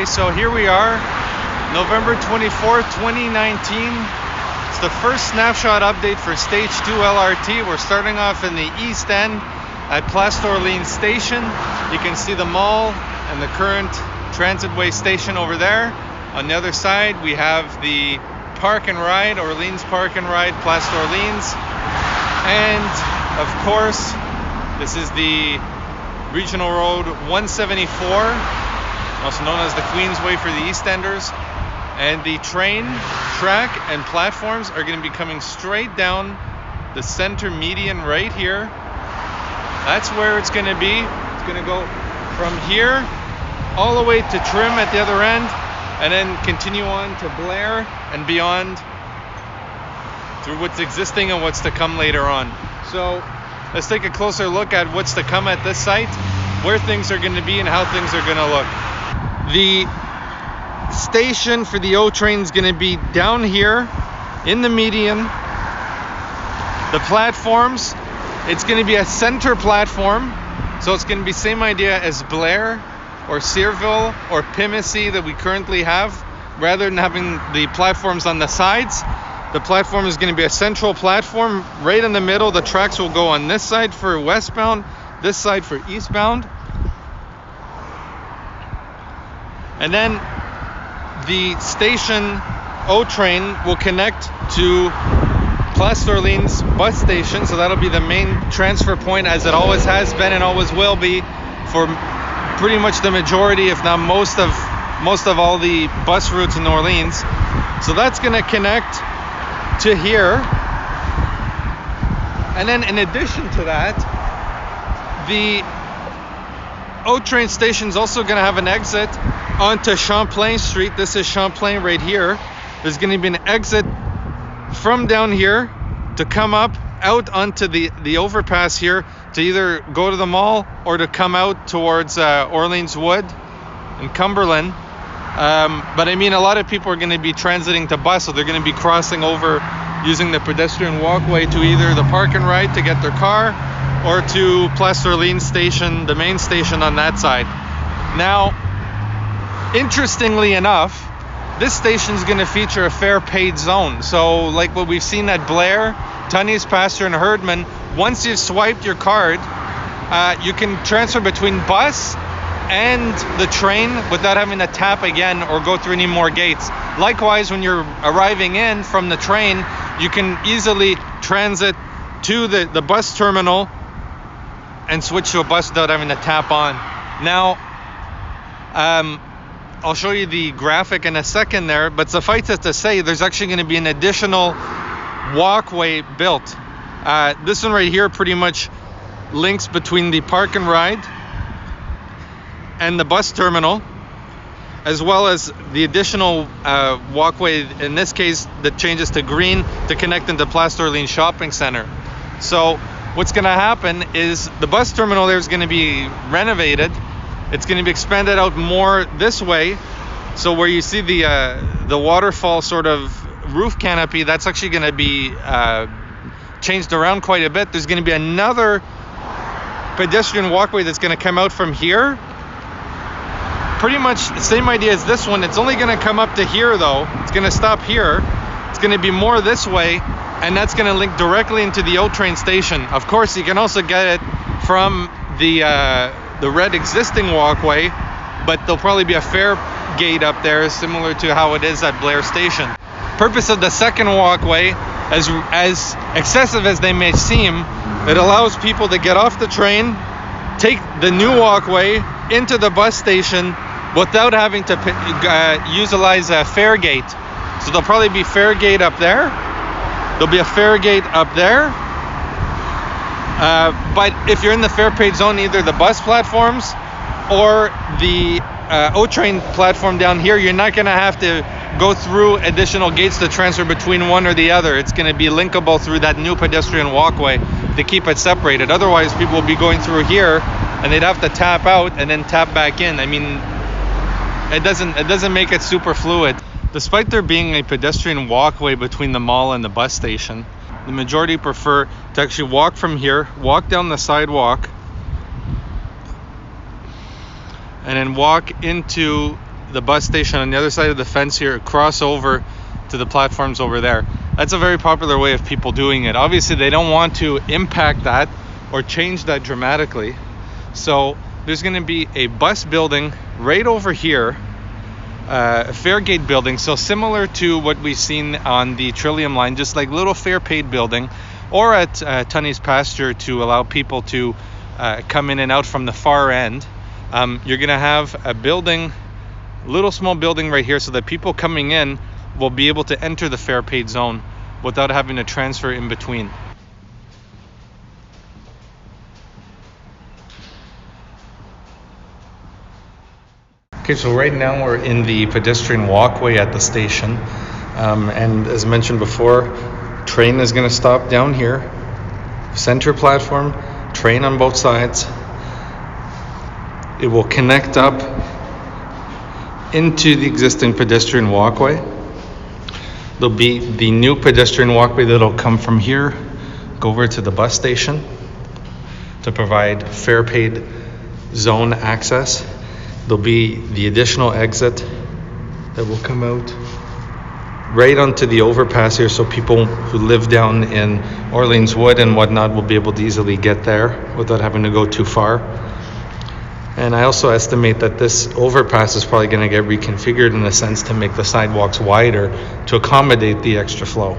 so here we are, November 24th, 2019. It's the first snapshot update for Stage 2 LRT. We're starting off in the East End at Place d'Orléans Station. You can see the mall and the current transitway station over there. On the other side, we have the Park and Ride, Orleans Park and Ride, Place d'Orléans. And, of course, this is the Regional Road 174, also known as the Queensway for the Eastenders. And the train track and platforms are going to be coming straight down the center median right here. That's where it's going to be. It's going to go from here all the way to Trim at the other end, and then continue on to Blair and beyond through what's existing and what's to come later on. So let's take a closer look at what's to come at this site, where things are going to be and how things are going to look. The station for the O train is going to be down here in the median. The platforms, it's going to be a center platform, so it's going to be same idea as Blair or Searville or Pimissy that we currently have. Rather than having the platforms on the sides, the platform is going to be a central platform right in the middle. The tracks will go on this side for westbound, this side for eastbound. And then the station O train will connect to Place d'Orléans bus station, so that'll be the main transfer point, as it always has been and always will be for pretty much the majority, if not most of all the bus routes in New Orleans. So that's going to connect to here. And then in addition to that, the O train station is also going to have an exit onto Champlain Street. This is Champlain right here. There's going to be an exit from down here to come up out onto the overpass here to either go to the mall or to come out towards Orleans Wood and Cumberland. But I mean, a lot of people are going to be transiting to bus, so they're going to be crossing over using the pedestrian walkway to either the Park and Ride to get their car or to Place d'Orléans station, the main station on that side. Now, interestingly enough, this station is going to feature a fare paid zone. So like what we've seen at Blair, Tunney's Pasture and Herdman, once you've swiped your card, you can transfer between bus and the train without having to tap again or go through any more gates. Likewise, when you're arriving in from the train, you can easily transit to the bus terminal and switch to a bus without having to tap on. Now, I'll show you the graphic in a second there, but suffice it to say, there's actually going to be an additional walkway built. This one right here pretty much links between the Park and Ride and the bus terminal, as well as the additional walkway, in this case, that changes to green to connect into Place d'Orléans Shopping Center. So what's going to happen is the bus terminal there is going to be renovated. It's going to be expanded out more this way. So where you see the waterfall sort of roof canopy, that's actually going to be changed around quite a bit. There's going to be another pedestrian walkway that's going to come out from here. Pretty much the same idea as this one. It's only going to come up to here though. It's going to stop here. It's going to be more this way, and that's going to link directly into the O train station. Of course, you can also get it from the red existing walkway, but there'll probably be a fare gate up there similar to how it is at Blair Station. Purpose of the second walkway, as excessive as they may seem, it allows people to get off the train, take the new walkway into the bus station without having to utilize a fare gate. So there'll probably be fare gate up there. There'll be a fare gate up there. But if you're in the fare paid zone, either the bus platforms or the O train platform down here, you're not going to have to go through additional gates to transfer between one or the other. It's going to be linkable through that new pedestrian walkway to keep it separated. Otherwise, people will be going through here and they'd have to tap out and then tap back in. I mean, it doesn't make it super fluid. Despite there being a pedestrian walkway between the mall and the bus station, the majority prefer to actually walk from here, walk down the sidewalk, and then walk into the bus station on the other side of the fence here, cross over to the platforms over there. That's a very popular way of people doing it. Obviously, they don't want to impact that or change that dramatically. So there's going to be a bus building right over here, a fare gate building. So similar to what we've seen on the Trillium line, just like little fare paid building, or at Tunney's Pasture to allow people to come in and out from the far end. You're going to have a building, little small building right here, so that people coming in will be able to enter the fare paid zone without having to transfer in between. Okay, so right now we're in the pedestrian walkway at the station, and as mentioned before, train is going to stop down here, center platform, train on both sides. It will connect up into the existing pedestrian walkway. There'll be the new pedestrian walkway that'll come from here, go over to the bus station to provide fare paid zone access. There'll be the additional exit that will come out right onto the overpass here, so people who live down in Orleans Wood and whatnot will be able to easily get there without having to go too far. And I also estimate that this overpass is probably going to get reconfigured in a sense to make the sidewalks wider to accommodate the extra flow.